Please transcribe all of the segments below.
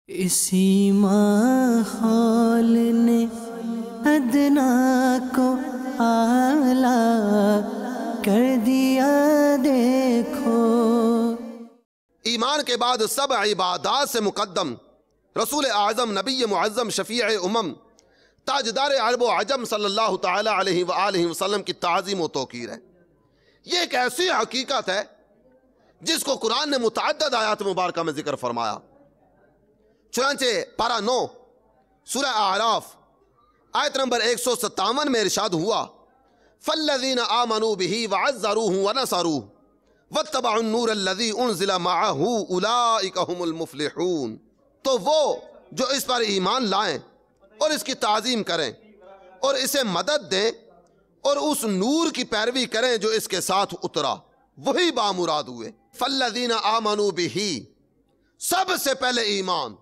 اسی ماحول نے ادنا کو اعلیٰ کر دیا دیکھو۔ ایمان کے بعد سب عبادات سے مقدم رسول اعظم نبی معظم شفیع امم تاجدار عرب و عجم صلی اللہ تعالی علیہ وآلہ وسلم کی تعظیم و توقیر ہے۔ یہ ایک ایسی حقیقت ہے جس کو قرآن نے متعدد آیات مبارکہ میں ذکر فرمایا۔ چنانچہ پارہ 9 سورہ اعراف آیت نمبر 157 میں ارشاد ہوا فَالَّذِينَ آمَنُوا بِهِ وَعَزَّرُوهُ وَنَصَرُوهُ وَاتَّبَعُوا النُّورَ الَّذِي أُنزِلَ مَعَهُ أُولَئِكَ هُمُ الْمُفْلِحُونَ۔ تو وہ جو اس پر ایمان لائیں اور اس کی تعظیم کریں اور اسے مدد دیں اور اس نور کی پیروی کریں جو اس کے ساتھ اترا، وہی بامراد ہوئے۔ فَالَّذِينَ آمَنُوا بِهِ، سب سے پہلے ایمان،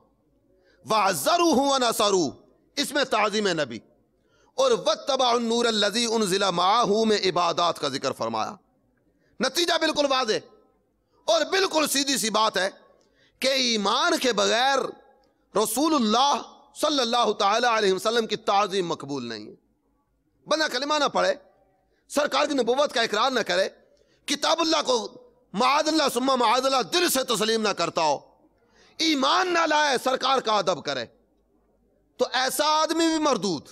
وَعَزَّرُوهُ وَنَصَرُوهُ اس میں تعظیم نبی، اور وَاتَّبَعُوا النُّورَ الَّذِي أُنزِلَ مَعَهُ میں عبادات کا ذکر فرمایا۔ نتیجہ بالکل واضح اور بالکل سیدھی سی بات ہے کہ ایمان کے بغیر رسول اللہ صلی اللہ تعالی علیہ وسلم کی تعظیم مقبول نہیں ہے۔ بندہ کلمہ نہ پڑھے، سرکار کی نبوت کا اقرار نہ کرے، کتاب اللہ کو معاذ اللہ ثم معاذ اللہ دل سے تسلیم نہ کرتا ہو، ایمان نہ لائے، سرکار کا ادب کرے، تو ایسا آدمی بھی مردود۔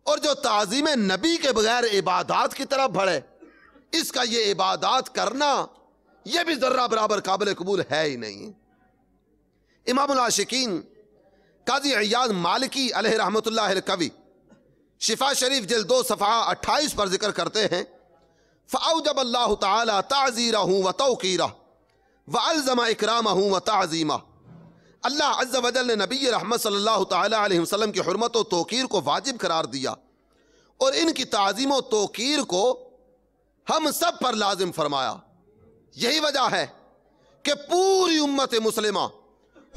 اور جو تعظیم نبی کے بغیر عبادات کی طرف بڑھے، اس کا یہ عبادات کرنا یہ بھی ذرہ برابر قابل قبول ہے ہی نہیں۔ امام العاشقین قاضی عیاض مالکی علیہ رحمت اللہ القوی شفا شریف جلد 2 صفحہ 28 پر ذکر کرتے ہیں فَأَوْجَبَ اللَّهُ تَعَالَى تَعْزِيرَهُ وَتَوْقِيرَهُ وَأَلْزَمَ إِكْرَامَهُ وَتَعْظِيمَهُ۔ اللہ عز و جل نے نبی رحمت صلی اللہ تعالی علیہ وسلم کی حرمت و توقیر کو واجب قرار دیا اور ان کی تعظیم و توقیر کو ہم سب پر لازم فرمایا۔ یہی وجہ ہے کہ پوری امت مسلمہ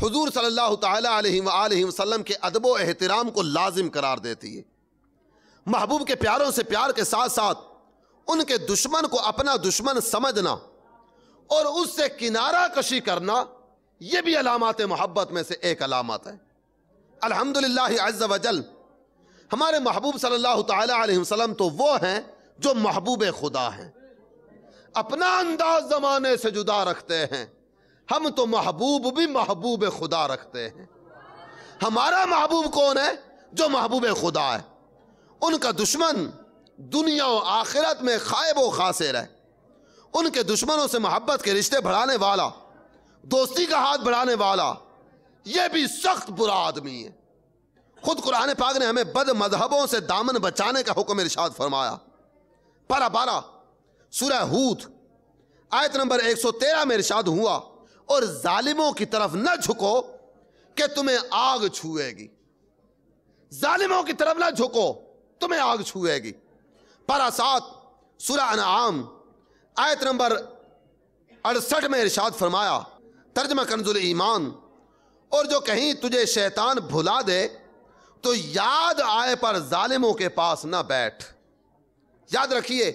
حضور صلی اللہ تعالی علیہ وآلہ وسلم کے ادب و احترام کو لازم قرار دیتی ہے۔ محبوب کے پیاروں سے پیار کے ساتھ ساتھ ان کے دشمن کو اپنا دشمن سمجھنا اور اس سے کنارہ کشی کرنا، یہ بھی علامات محبت میں سے ایک علامت ہے۔ الحمدللہ عز و جل ہمارے محبوب صلی اللہ تعالی علیہ وسلم تو وہ ہیں جو محبوب خدا ہیں، اپنا انداز زمانے سے جدا رکھتے ہیں۔ ہم تو محبوب بھی محبوب خدا رکھتے ہیں۔ ہمارا محبوب کون ہے؟ جو محبوب خدا ہے۔ ان کا دشمن دنیا و آخرت میں خائب و خاسر ہے۔ ان کے دشمنوں سے محبت کے رشتے بڑھانے والا، دوستی کا ہاتھ بڑھانے والا، یہ بھی سخت برا آدمی ہے۔ خود قرآن پاک نے ہمیں بد مذہبوں سے دامن بچانے کا حکم ارشاد فرمایا۔ پارہ 12 سورہ ہود آیت نمبر 113 میں ارشاد ہوا اور ظالموں کی طرف نہ جھکو کہ تمہیں آگ چھوئے گی۔ ظالموں کی طرف نہ جھکو، تمہیں آگ چھوئے گی۔ پارہ 7 سورہ انعام آیت نمبر 68 میں ارشاد فرمایا، ترجمہ کنز الایمان، اور جو کہیں تجھے شیطان بھلا دے تو یاد آئے پر ظالموں کے پاس نہ بیٹھ۔ یاد رکھیے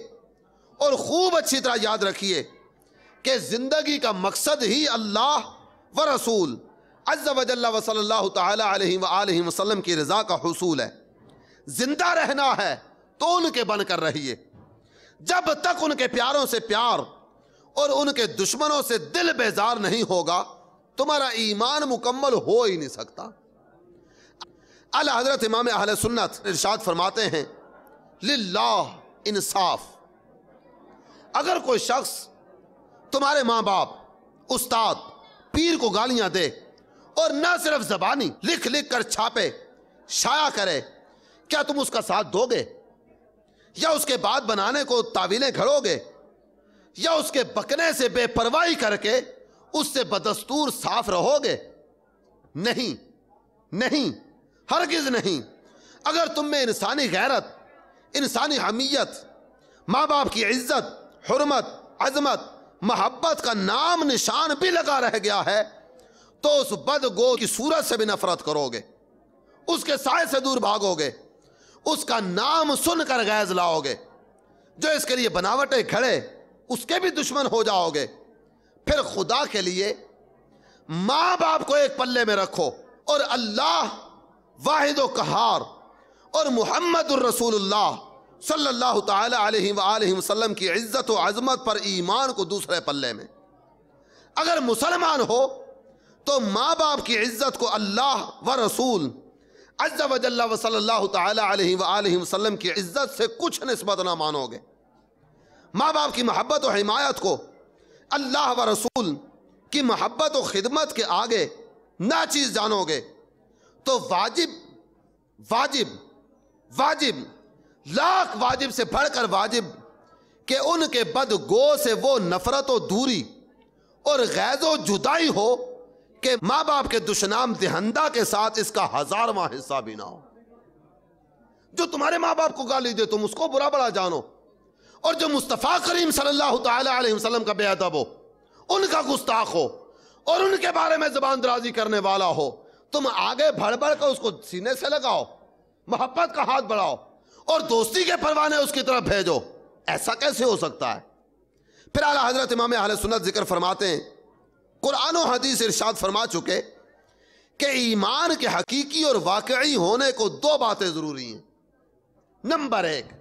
اور خوب اچھی طرح یاد رکھیے کہ زندگی کا مقصد ہی اللہ و رسول عز و جل و صلی اللہ تعالی علیہ وآلہ وسلم کی رضا کا حصول ہے۔ زندہ رہنا ہے تو ان کے بن کر رہیے۔ جب تک ان کے پیاروں سے پیار اور ان کے دشمنوں سے دل بیزار نہیں ہوگا، تمہارا ایمان مکمل ہو ہی نہیں سکتا۔ اعلیٰ حضرت امام اہل سنت ارشاد فرماتے ہیں للہ انصاف۔ اگر کوئی شخص تمہارے ماں باپ، استاد، پیر کو گالیاں دے اور نہ صرف زبانی لکھ لکھ کر چھاپے شائع کرے، کیا تم اس کا ساتھ دو گے؟ یا اس کے بعد بنانے کو تعویلیں گھڑو گے؟ یا اس کے بکنے سے بے پرواہی کر کے اس سے بدستور صاف رہو گے؟ نہیں، نہیں، ہرگز نہیں۔ اگر تم میں انسانی غیرت، انسانی حمیت، ماں باپ کی عزت، حرمت، عظمت، محبت کا نام نشان بھی لگا رہ گیا ہے تو اس بدگو کی صورت سے بھی نفرت کرو گے، اس کے سائے سے دور بھاگو گے، اس کا نام سن کر غیظ لاؤ گے، جو اس کے لیے بناوٹیں گھڑے اس کے بھی دشمن ہو جاؤ گے۔ پھر خدا کے لیے ماں باپ کو ایک پلے میں رکھو اور اللہ واحد و قہار اور محمد الرسول اللہ صلی اللہ تعالی علیہ وآلہ وسلم کی عزت و عظمت پر ایمان کو دوسرے پلے میں. اگر مسلمان ہو تو ماں باپ کی عزت کو اللہ و رسول عز و جل و صلی اللہ تعالی علیہ وآلہ وسلم کی عزت سے کچھ نسبت نہ مانو گے. ماں باپ کی محبت و حمایت کو اللہ و رسول کی محبت و خدمت کے آگے نہ چیز جانو گے تو واجب لاکھ واجب سے بڑھ کر واجب کہ ان کے بدگو سے وہ نفرت و دوری اور غیظ و جدائی ہو کہ ماں باپ کے دشنام دہندہ کے ساتھ اس کا 1000واں حصہ بھی نہ ہو. جو تمہارے ماں باپ کو گالی دے تم اس کو برا بڑا جانو، اور جو مصطفیٰ کریم صلی اللہ تعالی علیہ وسلم کا بے ادب ہو، ان کا گستاخ ہو اور ان کے بارے میں زبان درازی کرنے والا ہو، تم آگے بڑھ بڑھ کر اس کو سینے سے لگاؤ، محبت کا ہاتھ بڑھاؤ اور دوستی کے پروانے اس کی طرف بھیجو. ایسا کیسے ہو سکتا ہے؟ پھر اعلیٰ حضرت امام اہل سنت ذکر فرماتے ہیں، قرآن و حدیث ارشاد فرما چکے کہ ایمان کے حقیقی اور واقعی ہونے کو 2 باتیں ضروری ہیں. نمبر 1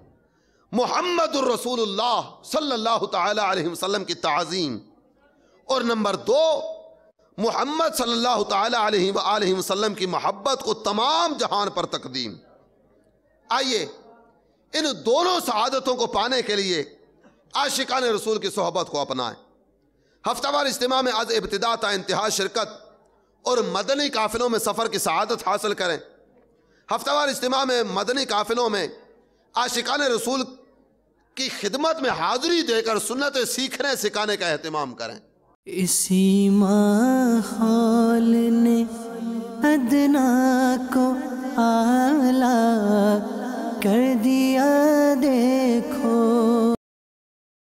محمد الرسول اللہ صلی اللہ تعالی علیہ وسلم کی تعظیم، اور نمبر 2 محمد صلی اللہ تعالی علیہ وآلہ وسلم کی محبت کو تمام جہان پر تقدیم. آئیے ان دونوں سعادتوں کو پانے کے لیے عاشقان رسول کی صحبت کو اپنائیں. ہفتہ وار اجتماع میں از ابتدا تا انتہا شرکت اور مدنی قافلوں میں سفر کی سعادت حاصل کریں. ہفتہ وار اجتماع میں مدنی قافلوں میں عاشقان رسول کی خدمت میں حاضری دے کر سنت سیکھنے سکھانے کا اہتمام کریں. اسی ماحول نے ادنا کو اعلیٰ کر دیا.